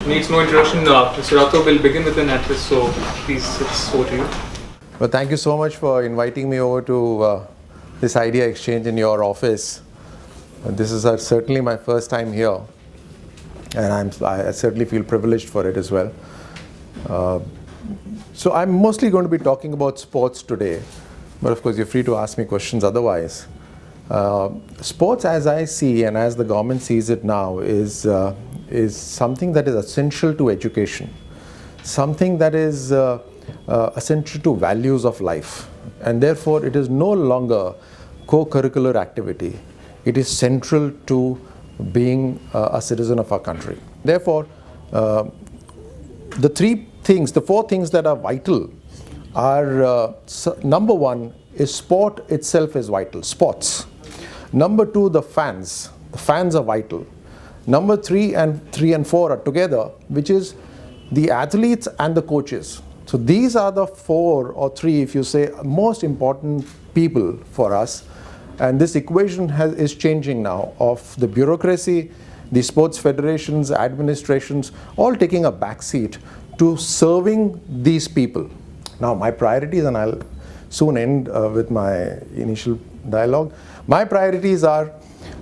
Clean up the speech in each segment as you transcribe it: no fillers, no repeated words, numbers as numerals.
needs no introduction. Mr. Rathore will begin with an address, so please, it's over to you. Well, thank you so much for inviting me over to this idea exchange in your office. This is certainly my first time here, and I certainly feel privileged for it as well. So I'm mostly going to be talking about sports today, but of course you're free to ask me questions otherwise. Sports, as I see and as the government sees it now, is something that is essential to education, something that is essential to values of life, and therefore it is no longer co-curricular activity. It is central to being a citizen of our country. Therefore, the four things that are vital are, number one is sport itself is vital, sports. Number two, the fans are vital. Number three and four are together, which is the athletes and the coaches. So these are the four or three, if you say, most important people for us. And this equation is changing now, of the bureaucracy, the sports federations, administrations, all taking a backseat to serving these people. Now my priorities, and I'll soon end with my initial dialogue. My priorities are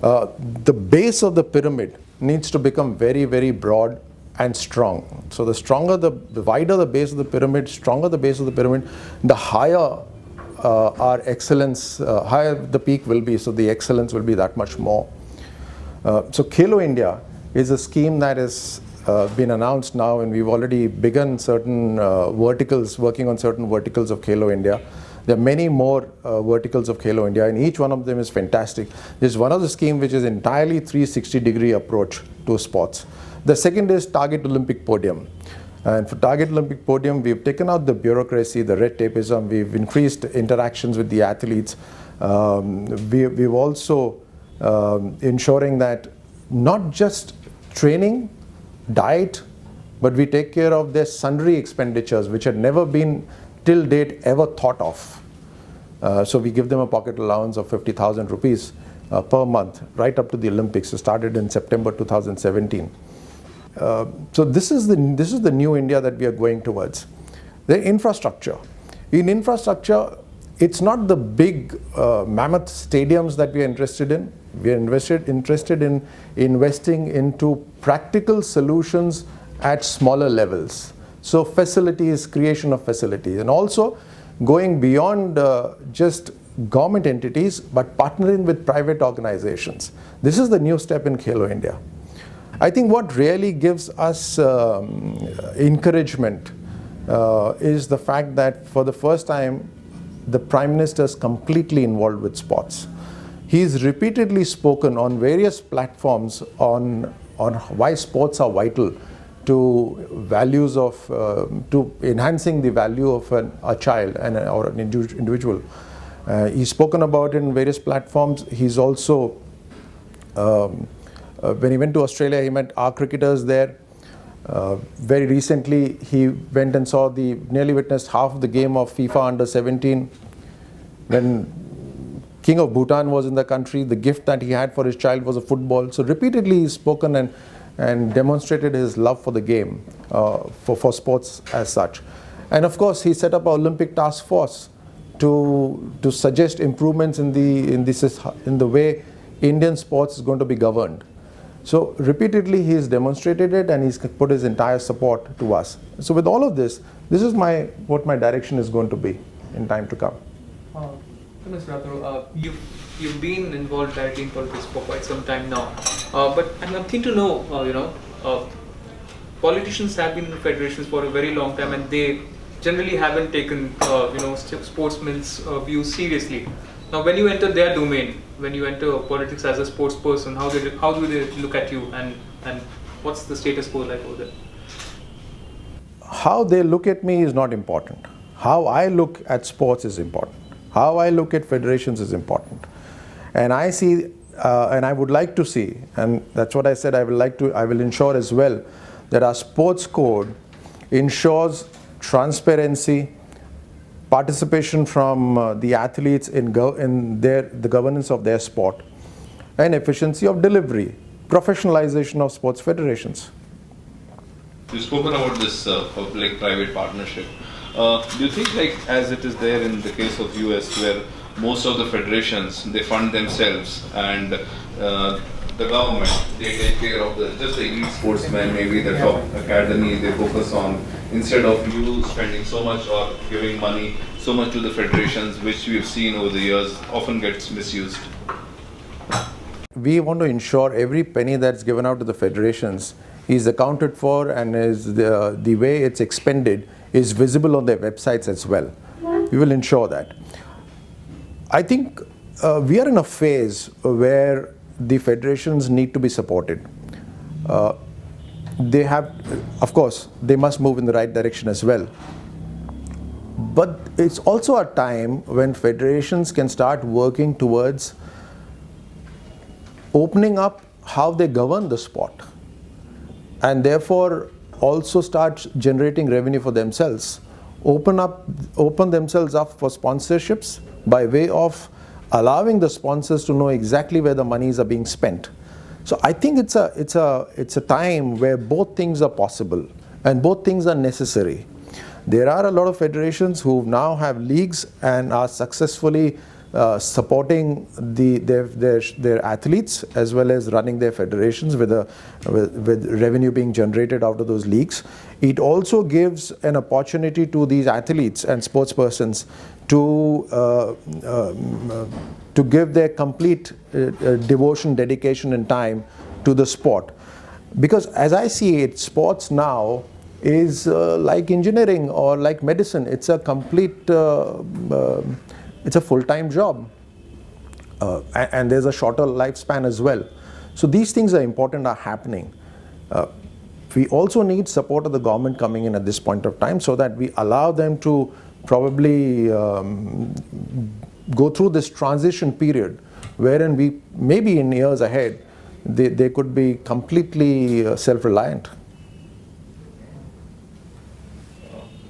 the base of the pyramid needs to become very, very broad and strong. So the wider the base of the pyramid, stronger the base of the pyramid, the higher our excellence, higher the peak will be, so the excellence will be that much more. So Khelo India is a scheme that has been announced now, and we've already begun certain verticals, working on certain verticals of Khelo India. There are many more verticals of Khelo India, and each one of them is fantastic. This is one of the schemes which is entirely 360-degree approach to sports. The second is Target Olympic Podium. And for Target Olympic Podium, we've taken out the bureaucracy, the red tapeism, we've increased interactions with the athletes. We've also ensuring that not just training, diet, but we take care of their sundry expenditures which had never been till date ever thought of. So we give them a pocket allowance of 50,000 rupees per month, right up to the Olympics. It started in September 2017. So this is the new India that we are going towards. The infrastructure. In infrastructure, it's not the big mammoth stadiums that we are interested in. We are interested in investing into practical solutions at smaller levels. So facilities, creation of facilities, and also going beyond just government entities, but partnering with private organizations. This is the new step in Khelo India. I think what really gives us encouragement is the fact that for the first time, the Prime Minister is completely involved with sports. He's repeatedly spoken on various platforms on why sports are vital to values of, to enhancing the value of a child or an individual. He's spoken about it in various platforms. He's also, when he went to Australia, he met our cricketers there. Very recently, he went and nearly witnessed half of the game of FIFA Under-17. When King of Bhutan was in the country, the gift that he had for his child was a football. So repeatedly he's spoken and demonstrated his love for the game, for sports as such. And of course, he set up an Olympic task force to suggest improvements in the way Indian sports is going to be governed. So repeatedly he has demonstrated it, and he's put his entire support to us. So with all of this is what my direction is going to be in time to come. Mr. Rathore, you've been involved directly in politics for quite some time now, but I'm keen to know, politicians have been in federations for a very long time, and they generally haven't taken, sportsmen's views seriously. Now, when you enter their domain, when you enter politics as a sports person, how do they look at you, and what's the status quo like over there? How they look at me is not important. How I look at sports is important. How I look at federations is important. And I see, and I would like to see, and that's what I said, I will ensure as well, that our sports code ensures transparency, participation from the athletes in the governance of their sport, and efficiency of delivery, professionalization of sports federations. You've spoken about this public-private partnership. Do you think, like as it is there in the case of US, where most of the federations they fund themselves and the government they take care of just the elite sportsmen, maybe the top academy they focus on, instead of you spending so much or giving money so much to the federations, which we've seen over the years often gets misused? We want to ensure every penny that's given out to the federations is accounted for, and is the way it's expended is visible on their websites as well. We will ensure that. I think we are in a phase where the federations need to be supported. They have, of course, they must move in the right direction as well. But it's also a time when federations can start working towards opening up how they govern the sport, and therefore also start generating revenue for themselves, open themselves up for sponsorships by way of allowing the sponsors to know exactly where the monies are being spent. So I think it's a time where both things are possible and both things are necessary. There are a lot of federations who now have leagues and are successfully supporting their athletes as well as running their federations with revenue being generated out of those leagues. It also gives an opportunity to these athletes and sports persons to give their complete devotion, dedication and time to the sport. Because as I see it, sports now is like engineering or like medicine. It's a complete it's a full-time job, and there's a shorter lifespan as well. So these things are important, are happening. We also need support of the government coming in at this point of time, so that we allow them to probably go through this transition period, wherein we maybe in years ahead they could be completely self-reliant.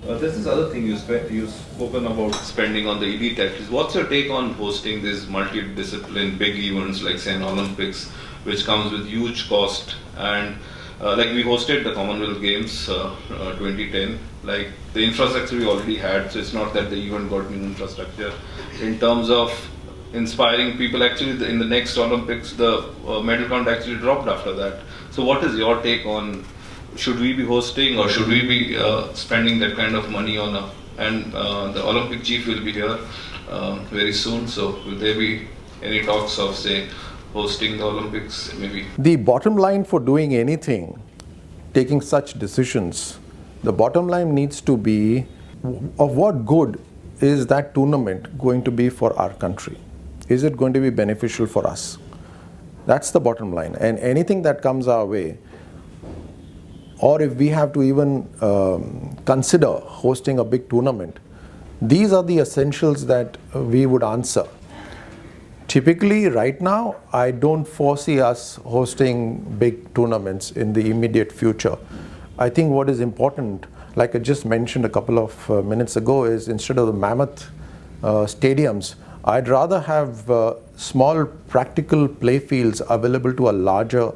This is other thing you've spoken about spending on the elite athletes. What's your take on hosting these multi-discipline big events like say an Olympics, which comes with huge cost? And like we hosted the Commonwealth Games 2010, like the infrastructure we already had, so it's not that the event got new infrastructure. In terms of inspiring people, actually in the next Olympics the medal count actually dropped after that. So what is your take on, should we be hosting or should we be spending that kind of money on and the Olympic chief will be here very soon, so will there be any talks of say hosting the Olympics maybe? The bottom line for doing anything, taking such decisions, the bottom line needs to be of what good is that tournament going to be for our country? Is it going to be beneficial for us? That's the bottom line. And anything that comes our way, or if we have to even consider hosting a big tournament, these are the essentials that we would answer. Typically, right now, I don't foresee us hosting big tournaments in the immediate future. I think what is important, like I just mentioned a couple of minutes ago, is instead of the mammoth stadiums, I'd rather have small practical play fields available to a larger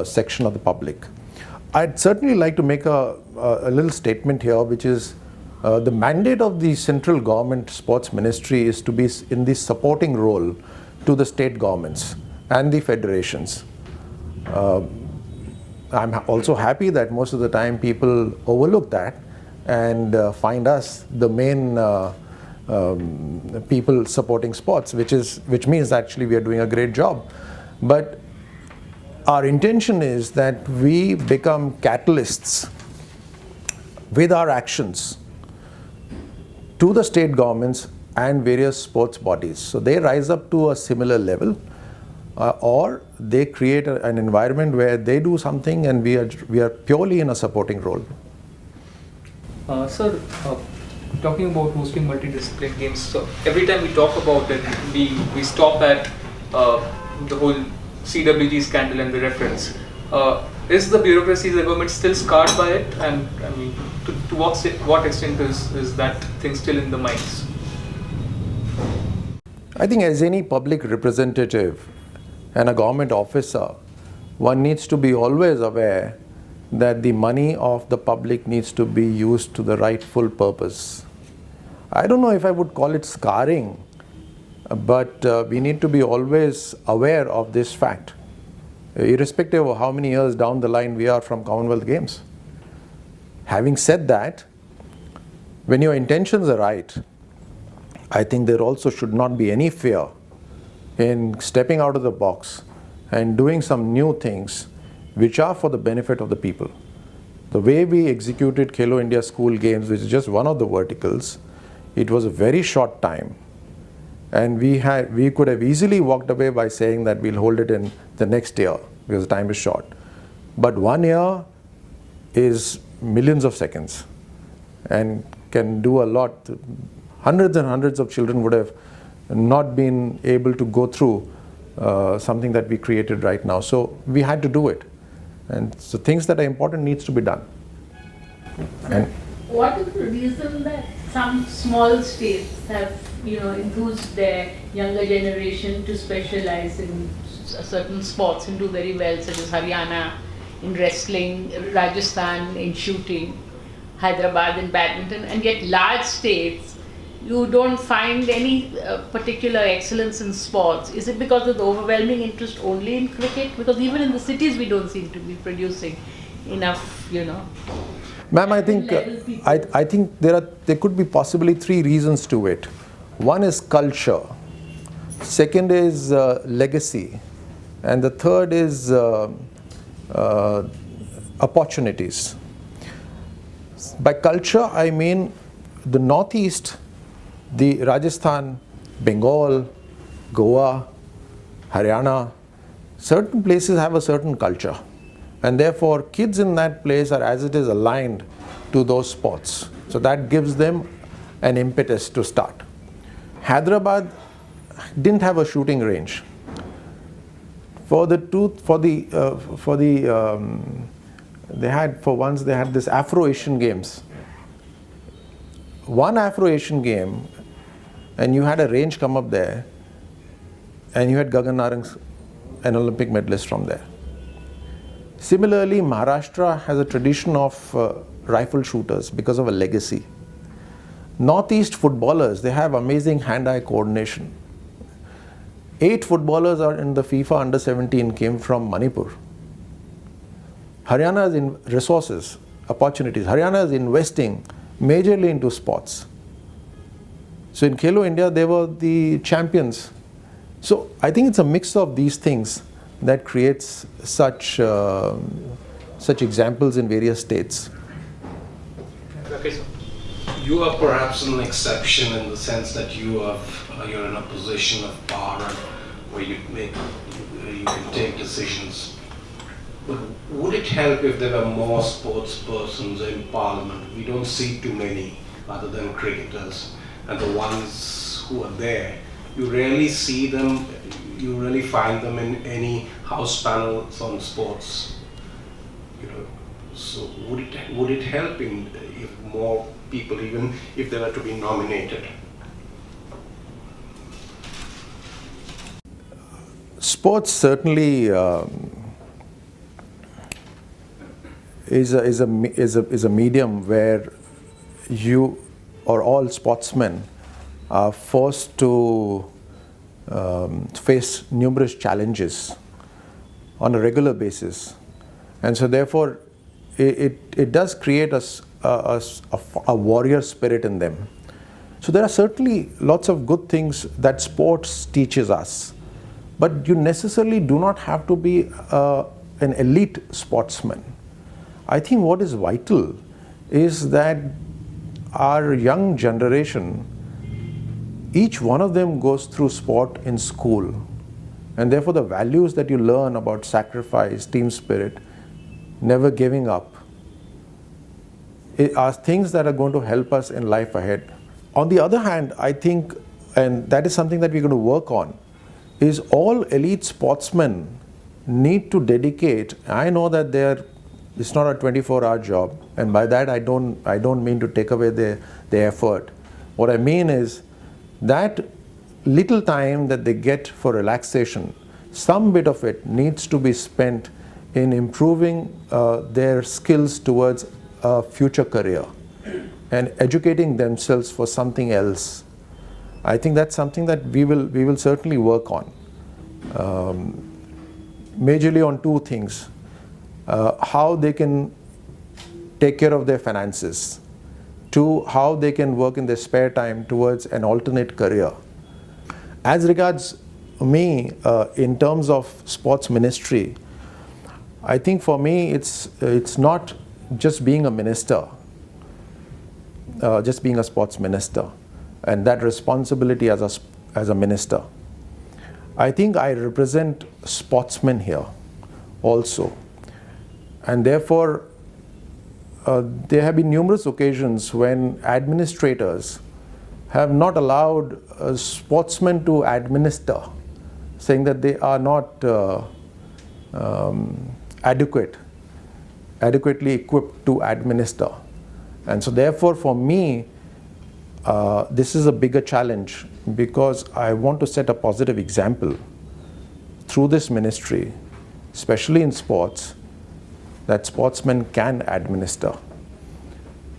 section of the public. I'd certainly like to make a little statement here, which is the mandate of the central government sports ministry is to be in the supporting role to the state governments and the federations. I'm also happy that most of the time people overlook that and find us the main people supporting sports, which means actually we are doing a great job. But our intention is that we become catalysts with our actions to the state governments and various sports bodies. So they rise up to a similar level, or they create an environment where they do something and we are purely in a supporting role. Sir, talking about hosting multidisciplinary games, so every time we talk about it, we stop at the whole CWG scandal and the reference. Is the bureaucracy of the government still scarred by it? And I mean, to what extent is that thing still in the minds? I think as any public representative and a government officer, one needs to be always aware that the money of the public needs to be used to the rightful purpose. I don't know if I would call it scarring, but we need to be always aware of this fact, irrespective of how many years down the line we are from Commonwealth Games. Having said that, when your intentions are right, I think there also should not be any fear in stepping out of the box and doing some new things which are for the benefit of the people. The way we executed Khelo India School Games, which is just one of the verticals, it was a very short time. And we could have easily walked away by saying that we'll hold it in the next year because time is short. But 1 year is millions of seconds and can do a lot. Hundreds and hundreds of children would have not been able to go through something that we created right now. So we had to do it. And so things that are important needs to be done. And what is the reason that some small states have, enthused their younger generation to specialize in certain sports and do very well, such as Haryana in wrestling, Rajasthan in shooting, Hyderabad in badminton, and yet large states, you don't find any particular excellence in sports? Is it because of the overwhelming interest only in cricket? Because even in the cities we don't seem to be producing enough, Ma'am, I think there could be possibly 3 reasons to it. One is culture, second is legacy, and the third is opportunities. By culture, I mean the Northeast, the Rajasthan, Bengal, Goa, Haryana, certain places have a certain culture. And therefore, kids in that place are as it is aligned to those sports. So that gives them an impetus to start. Hyderabad didn't have a shooting range. They had this Afro-Asian Games. One Afro-Asian game, and you had a range come up there, and you had Gagan Narang, an Olympic medalist from there. Similarly, Maharashtra has a tradition of rifle shooters because of a legacy. Northeast footballers, they have amazing hand-eye coordination. 8 footballers are in the FIFA Under-17 came from Manipur. Haryana is in resources, opportunities. Haryana is investing majorly into sports. So in Khelo India, they were the champions. So I think it's a mix of these things that creates such examples in various states. Okay, sir. You are perhaps an exception in the sense that you're in a position of power where you can take decisions. But would it help if there were more sports persons in Parliament? We don't see too many other than cricketers, and the ones who are there, you rarely see them. You really find them in any house panels on sports. So would it help if more people, even if they were to be nominated? Sports certainly is a medium where you or all sportsmen are forced to face numerous challenges on a regular basis, and so therefore it does create a warrior spirit in them. So there are certainly lots of good things that sports teaches us, but you necessarily do not have to be an elite sportsman. I think what is vital is that our young generation, each one of them goes through sport in school, and therefore the values that you learn about sacrifice, team spirit, never giving up, are things that are going to help us in life ahead. On the other hand, I think, and that is something that we're going to work on, is all elite sportsmen need to dedicate. I know that it's not a 24-hour job, and by that I don't mean to take away their effort. What I mean is that little time that they get for relaxation, some bit of it needs to be spent in improving their skills towards a future career and educating themselves for something else. I think that's something that we will certainly work on. Majorly on two things: how they can take care of their finances, two, how they can work in their spare time towards an alternate career. As regards me, in terms of sports ministry, I think for me it's not just being a minister, just being a sports minister, and that responsibility as a minister. I think I represent sportsmen here also, and therefore there have been numerous occasions when administrators have not allowed sportsmen to administer, saying that they are not adequately equipped to administer. And so therefore for me, this is a bigger challenge, because I want to set a positive example through this ministry, especially in sports, that sportsmen can administer.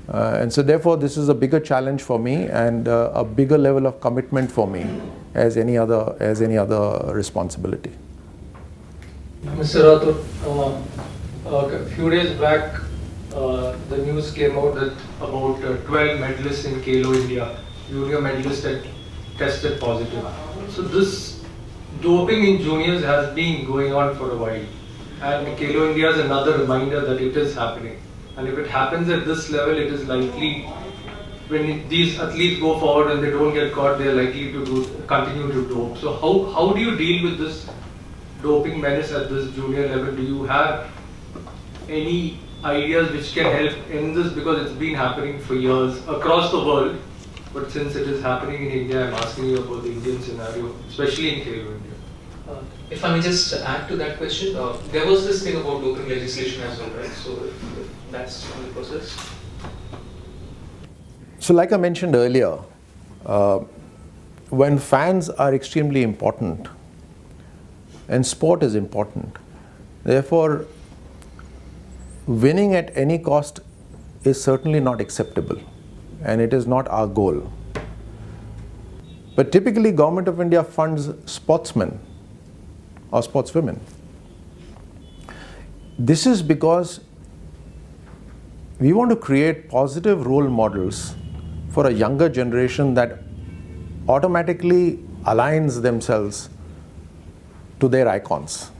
And so therefore this is a bigger challenge for me, and a bigger level of commitment for me as any other responsibility. Mr. Rathore, a few days back, the news came out that about 12 medalists in Khelo India, junior medalists, that tested positive. So this doping in juniors has been going on for a while, and Khelo India is another reminder that it is happening. And if it happens at this level, it is likely, when these athletes go forward and they don't get caught, they are likely to continue to dope. So how do you deal with this doping menace at this junior level? Do you have any ideas which can help in this, because it's been happening for years across the world, but since it is happening in India, I'm asking you about the Indian scenario, especially in Khelo India. If I may just add to that question, there was this thing about doping legislation as well, right? So if that's on the process. So like I mentioned earlier, when fans are extremely important and sport is important, therefore winning at any cost is certainly not acceptable, and it is not our goal. But typically Government of India funds sportsmen or sportswomen. This is because we want to create positive role models for a younger generation that automatically aligns themselves to their icons.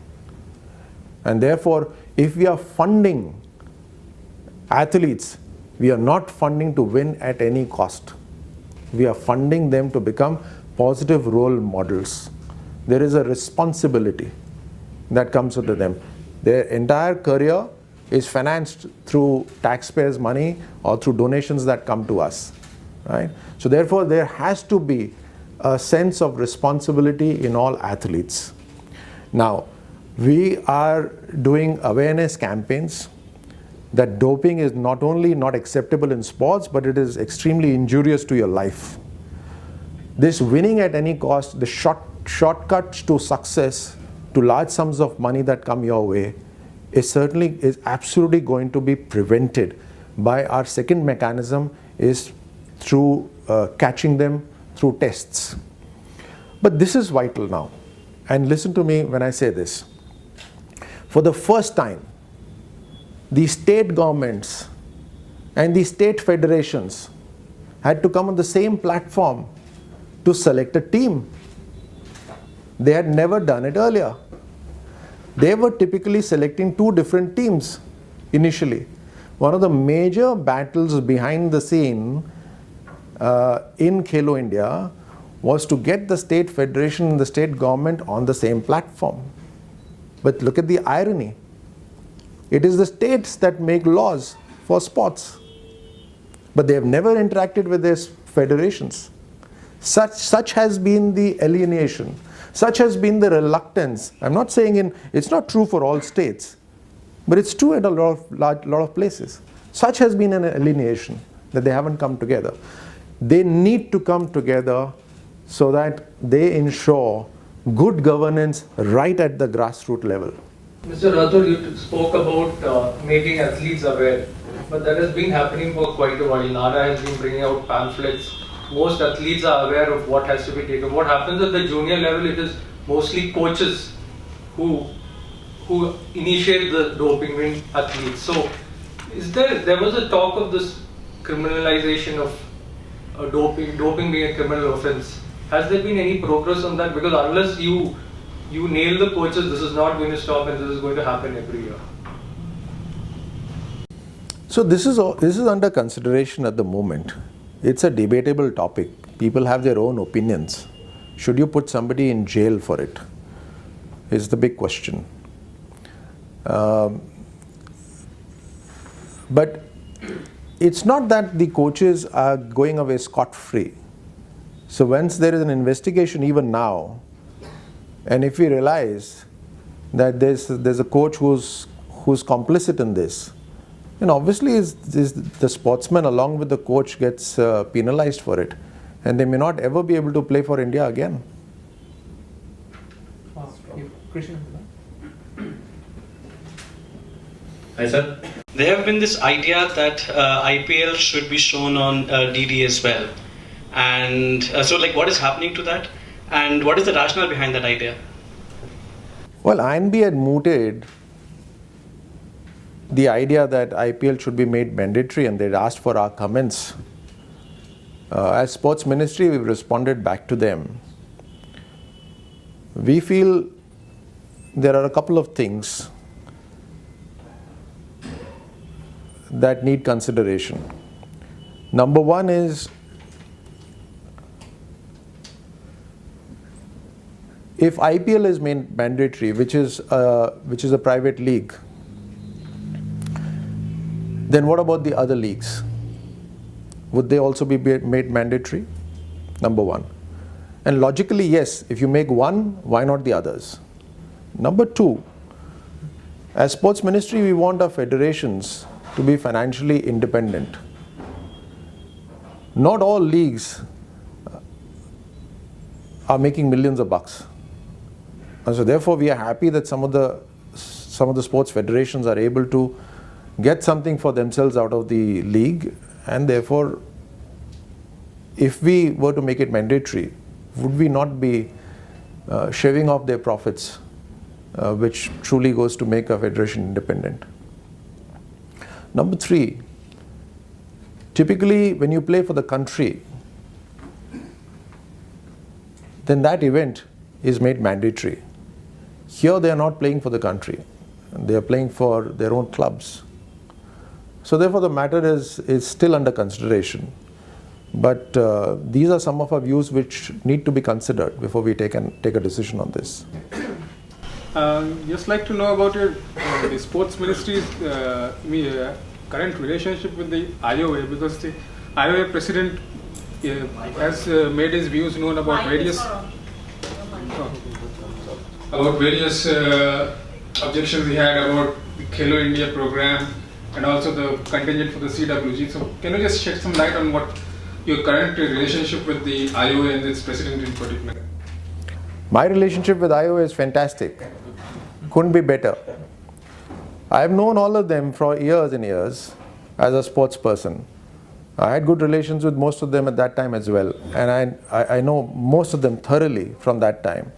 And therefore, if we are funding athletes, we are not funding to win at any cost. We are funding them to become positive role models. There is a responsibility that comes with them. Their entire career is financed through taxpayers' money or through donations that come to us, right? So therefore, there has to be a sense of responsibility in all athletes. Now, we are doing awareness campaigns that doping is not only not acceptable in sports, but it is extremely injurious to your life. This winning at any cost, the shortcuts to success, to large sums of money that come your way, is absolutely going to be prevented by our second mechanism, is through catching them through tests. But this is vital now, and listen to me when I say this. For the first time, the state governments and the state federations had to come on the same platform to select a team. They had never done it earlier. They were typically selecting two different teams initially. One of the major battles behind the scene in Khelo India was to get the state federation and the state government on the same platform. But look at the irony. It is the states that make laws for sports, but they have never interacted with their federations. Such has been the alienation. Such has been the reluctance. I'm not saying it's not true for all states, but it's true at a lot of places. Such has been an alienation that they haven't come together. They need to come together so that they ensure good governance right at the grassroots level. Mr. Rathore, you spoke about making athletes aware, but that has been happening for quite a while. NARA has been bringing out pamphlets. Most athletes are aware of what has to be taken. What happens at the junior level, it is mostly coaches who initiate the doping in athletes. So, there was a talk of this criminalization of doping being a criminal offence. Has there been any progress on that? Because unless you nail the coaches, this is not going to stop, and this is going to happen every year. So this is under consideration at the moment. It's a debatable topic. People have their own opinions. Should you put somebody in jail for it? Is the big question. But it's not that the coaches are going away scot-free. So once there is an investigation, even now, and if we realize that there's a coach who's complicit in this, then obviously the sportsman along with the coach gets penalized for it, and they may not ever be able to play for India again. Hi sir. There have been this idea that IPL should be shown on DD as well, and so like what is happening to that, and what is the rationale behind that idea? Well, INB had mooted the idea that IPL should be made mandatory, and they'd asked for our comments. As Sports Ministry, we've responded back to them. We feel there are a couple of things that need consideration. Number one is, if IPL is made mandatory, which is a private league, then what about the other leagues? Would they also be made mandatory? Number one. And logically, yes, if you make one, why not the others? Number two, as Sports Ministry, we want our federations to be financially independent. Not all leagues are making millions of bucks. And so therefore we are happy that some of the sports federations are able to get something for themselves out of the league, and therefore if we were to make it mandatory, would we not be shaving off their profits, which truly goes to make a federation independent? Number three, typically when you play for the country, then that event is made mandatory. Here they are not playing for the country, they are playing for their own clubs. So therefore the matter is still under consideration. But these are some of our views which need to be considered before we take a decision on this. Just like to know about your the Sports Ministry's current relationship with the IOA, because the IOA president has made his views known about various objections he had about the Khelo India program and also the contingent for the CWG. So can you just shed some light on what your current relationship with the IOA and its president in particular? My relationship with IOA is fantastic. Couldn't be better. I have known all of them for years and years as a sports person. I had good relations with most of them at that time as well, and I know most of them thoroughly from that time.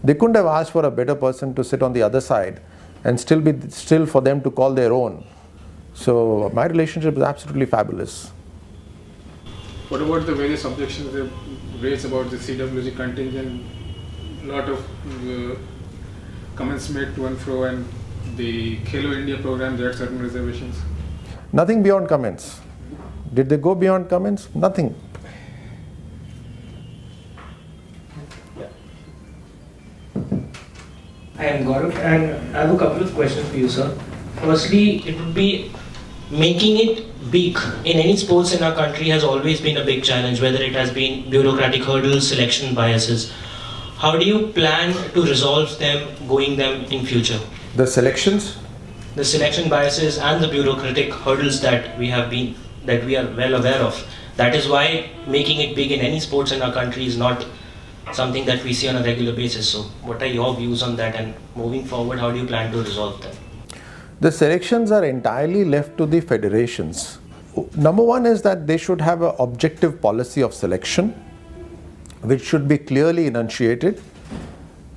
They couldn't have asked for a better person to sit on the other side and still for them to call their own. So my relationship is absolutely fabulous. What about the various objections they raised about the CWG contingent? A lot of comments made to and fro, and the Khelo India program, there are certain reservations. Nothing beyond comments. Did they go beyond comments? Nothing. I am Gaurav, and I have a couple of questions for you, sir. Firstly, it would be making it big in any sports in our country has always been a big challenge, whether it has been bureaucratic hurdles, selection biases. How do you plan to resolve them in future? The selections? The selection biases and the bureaucratic hurdles that we are well aware of. That is why making it big in any sports in our country is not something that we see on a regular basis. So what are your views on that, and moving forward, how do you plan to resolve them? The selections are entirely left to the federations. Number one is that they should have an objective policy of selection, which should be clearly enunciated.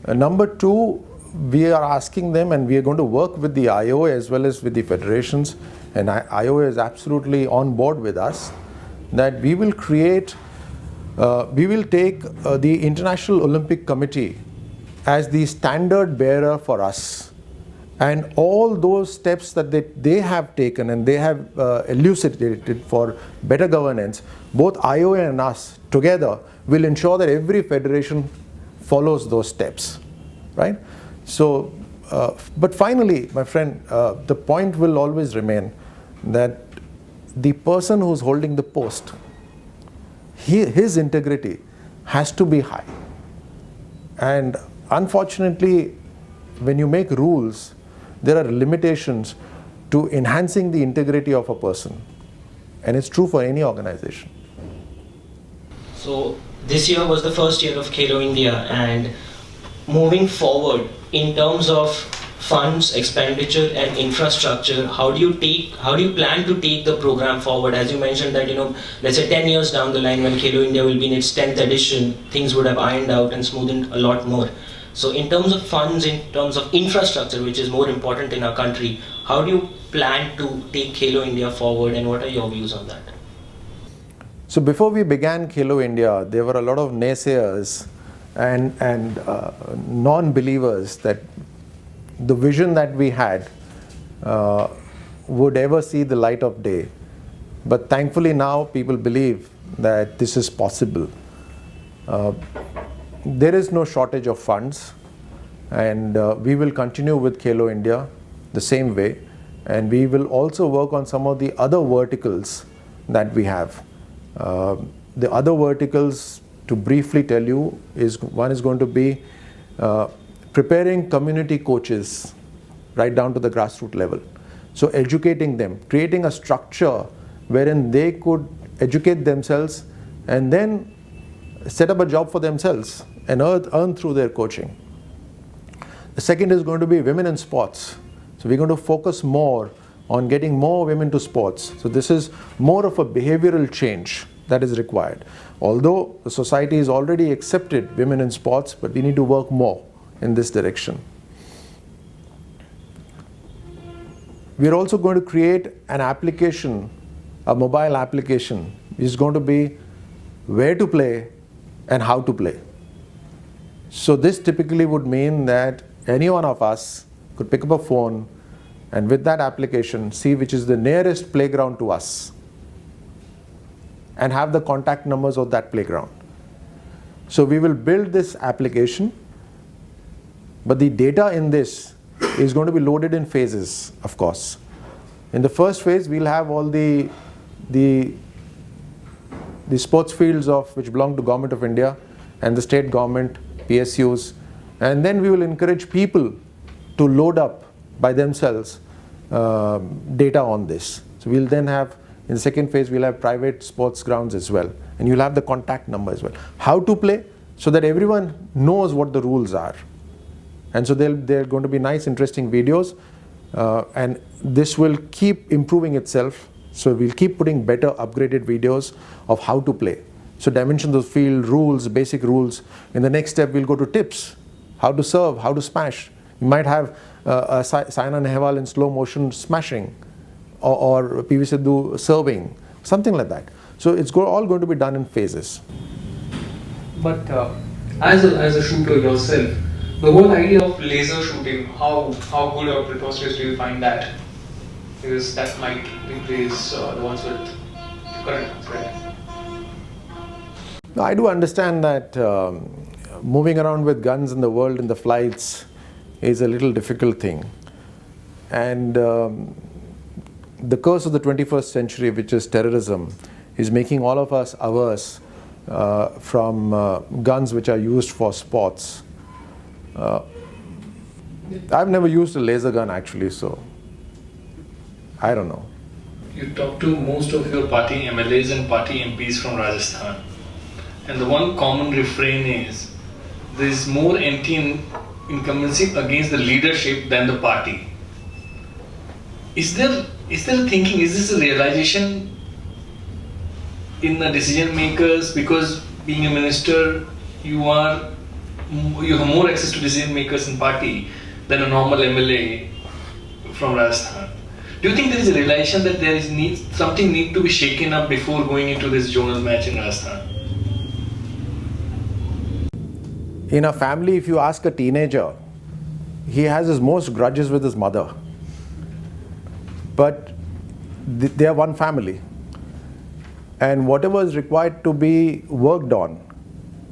Number two, we are asking them, and we are going to work with the IOA as well as with the federations, and IOA is absolutely on board with us, that we will create, we will take the International Olympic Committee as the standard bearer for us. And all those steps that they have taken and they have elucidated for better governance, both IOA and us together will ensure that every federation follows those steps, right? So, but finally, my friend, the point will always remain that the person who's holding the post, his integrity has to be high. And unfortunately, when you make rules, there are limitations to enhancing the integrity of a person. And it's true for any organization. So this year was the first year of Khelo India, and moving forward in terms of funds, expenditure and infrastructure, how do you plan to take the program forward? As you mentioned that, let's say 10 years down the line when Khelo India will be in its 10th edition, things would have ironed out and smoothened a lot more. So in terms of funds, in terms of infrastructure, which is more important in our country, how do you plan to take Khelo India forward, and what are your views on that? So before we began Khelo India, there were a lot of naysayers and non-believers that the vision that we had would ever see the light of day. But thankfully now people believe that this is possible. There is no shortage of funds, and we will continue with Khelo India the same way, and we will also work on some of the other verticals that we have. The other verticals, to briefly tell you, one is going to be preparing community coaches right down to the grassroots level. So educating them, creating a structure wherein they could educate themselves and then set up a job for themselves and earn through their coaching. The second is going to be women in sports. So we're going to focus more on getting more women to sports. So this is more of a behavioral change that is required. Although the society has already accepted women in sports, but we need to work more in this direction. We're also going to create an application, a mobile application, which is going to be where to play and how to play. So this typically would mean that any one of us could pick up a phone and with that application see which is the nearest playground to us and have the contact numbers of that playground. So we will build this application, but the data in this is going to be loaded in phases, of course. In the first phase, we'll have all the sports fields which belong to Government of India and the state government, PSUs, and then we will encourage people to load up by themselves data on this. So we'll then have, in the second phase, we'll have private sports grounds as well, and you'll have the contact number as well. How to play, so that everyone knows what the rules are. And so they're going to be nice, interesting videos, and this will keep improving itself. So we'll keep putting better, upgraded videos of how to play. So dimensions of field, rules, basic rules. In the next step, we'll go to tips, how to serve, how to smash. You might have Saina Nehwal in slow motion smashing, or PV Sidhu serving, something like that. So it's all going to be done in phases. But as a shooter yourself, the whole idea of laser shooting, how good or preposterous do you find that? Because that might replace the ones with the current ones, right? Now, I do understand that moving around with guns in the world in the flights is a little difficult thing. And the curse of the 21st century, which is terrorism, is making all of us averse from guns which are used for sports. I've never used a laser gun actually, so I don't know. You talk to most of your party MLAs and party MPs from Rajasthan, and the one common refrain is there is more incumbency against the leadership than the party. Is there a thinking, is this a realization in the decision makers, because being a minister you have more access to decision makers in party than a normal MLA from Rajasthan? Do you think there is a realization that there is something need to be shaken up before going into this zonal match in Rajasthan? In a family, if you ask a teenager, he has his most grudges with his mother. But they are one family. And whatever is required to be worked on,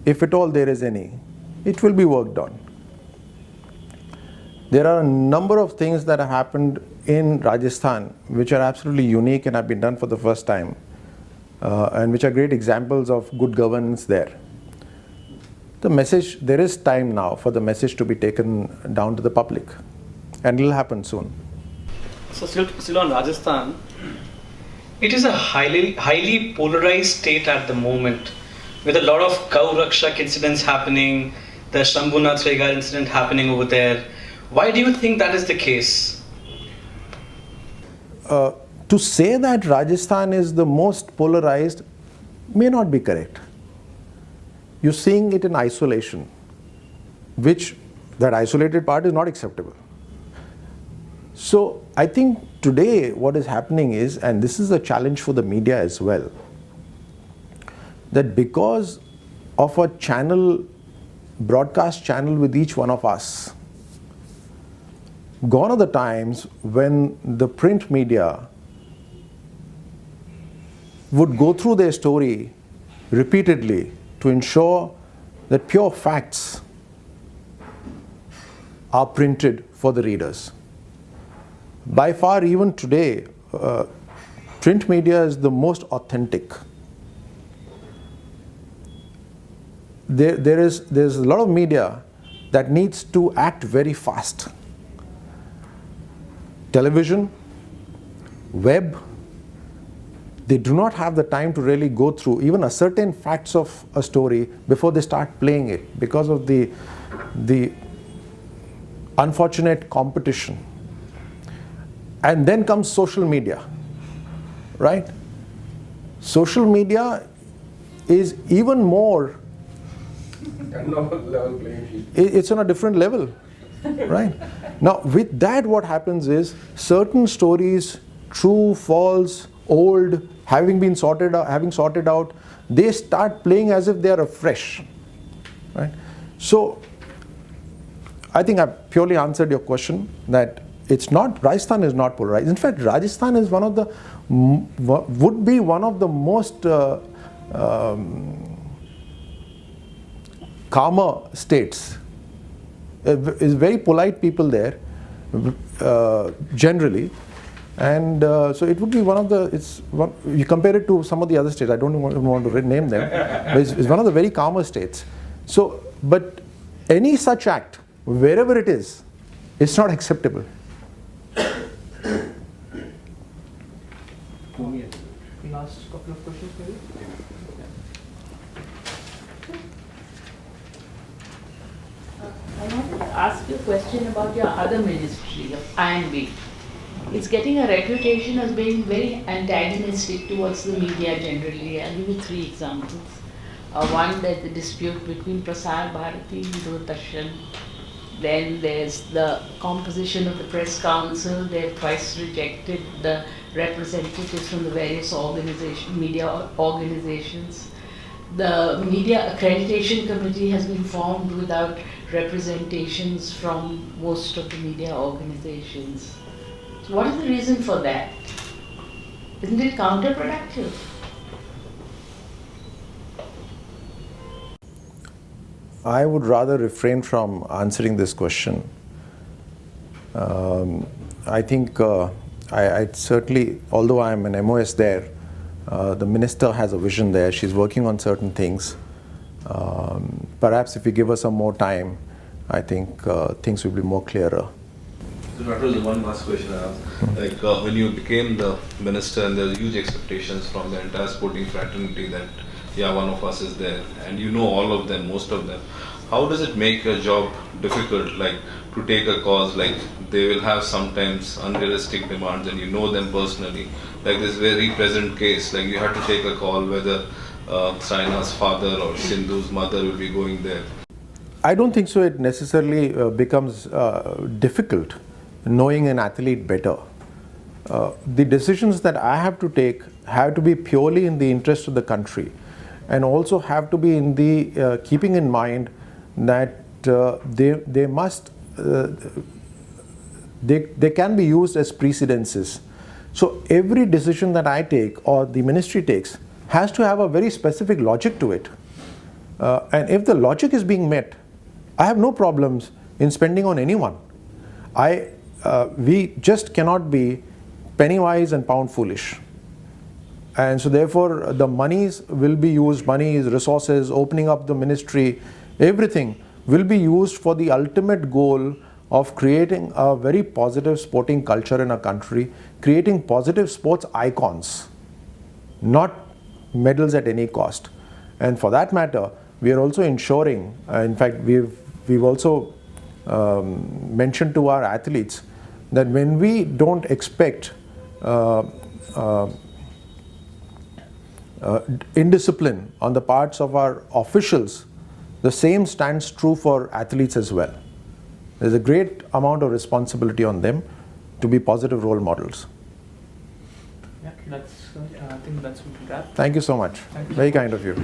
if at all there is any, it will be worked on. There are a number of things that have happened in Rajasthan which are absolutely unique and have been done for the first time, and which are great examples of good governance there. The message, there is time now for the message to be taken down to the public, and it will happen soon. So still on Rajasthan, it is a highly polarized state at the moment, with a lot of cow rakshak incidents happening, the Shambhunath Regar incident happening over there. Why do you think that is the case? To say that Rajasthan is the most polarized may not be correct. You're seeing it in isolation, which that isolated part is not acceptable. So I think today what is happening is, and this is a challenge for the media as well, that because of a channel, broadcast channel with each one of us, gone are the times when the print media would go through their story repeatedly to ensure that pure facts are printed for the readers. By far, even today, print media is the most authentic. There's a lot of media that needs to act very fast. Television, web, they do not have the time to really go through even a certain facts of a story before they start playing it, because of the unfortunate competition. And then comes social media, right? Social media is even more, it's on a different level, right? Now with that, what happens is certain stories, true, false, old, having sorted out, they start playing as if they are afresh, right? So I think I've purely answered your question, that it's not, Rajasthan is not polarized. In fact, Rajasthan is would be one of the most calmer states. Is very polite people there, generally, and so it would be one of the. You compare it to some of the other states. I don't even want to name them, but it's one of the very calmer states. So, but any such act, wherever it is, it's not acceptable. Last couple of questions, maybe. I wanted to ask you a question about your other ministry of IMB. It's getting a reputation as being very antagonistic towards the media generally. I'll give you 3 examples. One, there's the dispute between Prasar Bharati and Doordarshan. Then there's the composition of the press council. They've twice rejected the representatives from the various media organizations. The Media Accreditation Committee has been formed without representations from most of the media organizations. So what is the reason for that? Isn't it counterproductive? I would rather refrain from answering this question. I think I certainly, although I am an MOS there, the minister has a vision there. She's working on certain things. Perhaps if you give her some more time, I think things will be more clearer. So Rathore, one last question I have. Like when you became the minister, and there were huge expectations from the entire sporting fraternity that, yeah, one of us is there, and you know all of them, most of them. how does it make your job difficult, like to take a cause? Like they will have sometimes unrealistic demands and you know them personally, like this very present case, like you have to take a call whether Saina's father or Sindhu's mother will be going there. I don't think so it necessarily becomes difficult knowing an athlete better. The decisions that I have to take have to be purely in the interest of the country, and also have to be in the keeping in mind that they must they can be used as precedences. So every decision that I take or the ministry takes has to have a very specific logic to it, and if the logic is being met, I have no problems in spending on anyone. We just cannot be penny wise and pound foolish. And so therefore the monies will be used, monies, resources, opening up the ministry, everything will be used for the ultimate goal of creating a very positive sporting culture in a country, creating positive sports icons, not medals at any cost. And for that matter, we are also ensuring, in fact we've also mentioned to our athletes that when we don't expect indiscipline on the parts of our officials, the same stands true for athletes as well. There's a great amount of responsibility on them to be positive role models. Yeah, I think that's a wrap. Thank you so much. Thank you. Very kind of you.